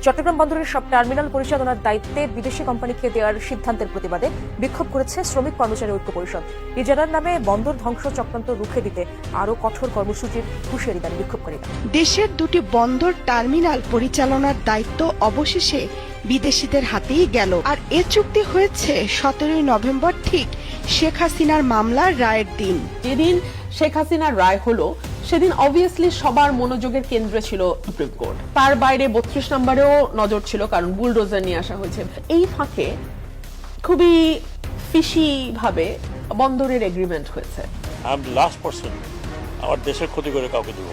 চট্টগ্রাম বন্দরের সব টার্মিনাল পরিচালনার দায়িত্বে বিদেশি কোম্পানিকে দেওয়ার সিদ্ধান্তের প্রতিবাদে বিক্ষোভ করেছে শ্রমিক কর্মচারী ঐক্য পরিষদ। ইজারার নামে বন্দর ধ্বংস চক্রান্ত রুখে দিতে আরও কঠোর কর্মসূচির হুঁশিয়ারি দেন বিক্ষোভকারীরা। দেশের দুটি বন্দর টার্মিনাল পরিচালনার দায়িত্ব অবশেষে বিদেশিদের হাতেই গেল। আর এ চুক্তি হয়েছে 17 নভেম্বর, ঠিক শেখ হাসিনার মামলার রায়ের দিন। যেদিন শেখ হাসিনার রায় হলো সেদিন অবভিয়াসলি সবার মনোযোগের কেন্দ্রে ছিল সুপ্রিম কোর্ট। তার বাইরে 32 নম্বরেও নজর ছিল, কারণ বুলডোজার নিয়ে আসা হয়েছে। এই ফাঁকে খুবই ফিশি ভাবে বন্দরের এগ্রিমেন্ট হয়েছে। আমি লাস্ট পারসন আমার দেশের ক্ষতি করে কাউকে দেব।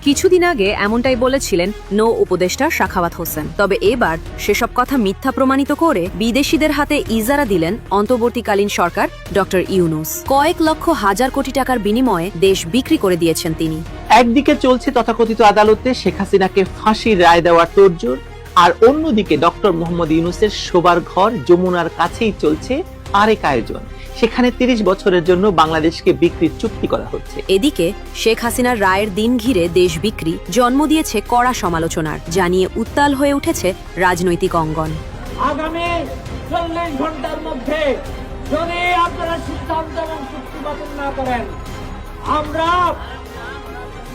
কিছুদিন আগে এমনটাই বলেছিলেন নৌ উপদেষ্টা সাখাওয়াত হোসেন। তবে এবার সেসব কথা মিথ্যা প্রমাণিত করে বিদেশিদের হাতে ইজারা দিলেন অন্তর্বর্তীকালীন সরকার ডক্টর ইউনূস। কয়েক লক্ষ হাজার কোটি টাকার বিনিময়ে দেশ বিক্রি করে দিয়েছেন তিনি। একদিকে চলছে তথাকথিত আদালতে শেখ হাসিনাকে ফাঁসির রায় দেওয়ার তোড়জোড়, আর অন্যদিকে ডক্টর মোহাম্মদ ইউনূসের শোবার ঘর যমুনার কাছেই চলছে আরেক আয়োজন। সেখানে 30 বছরের জন্য বাংলাদেশকে বিক্রির চুক্তি করা হচ্ছে। এদিকে শেখ হাসিনার রায়ের দিন ঘিরে দেশ বিক্রি জন্ম দিয়েছে কড়া সমালোচনার, জানিয়ে উত্তাল হয়ে উঠেছে রাজনৈতিক অঙ্গন। আগামী 40 ঘন্টার মধ্যে যদি আপনারা সিদ্ধান্ত এবং চুক্তি বাতিল না করেন, আমরা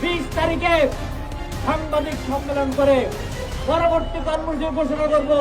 20 তারিখে সাংবাদিক সম্মেলন করে পরবর্তী কর্মসূচি ঘোষণা করব।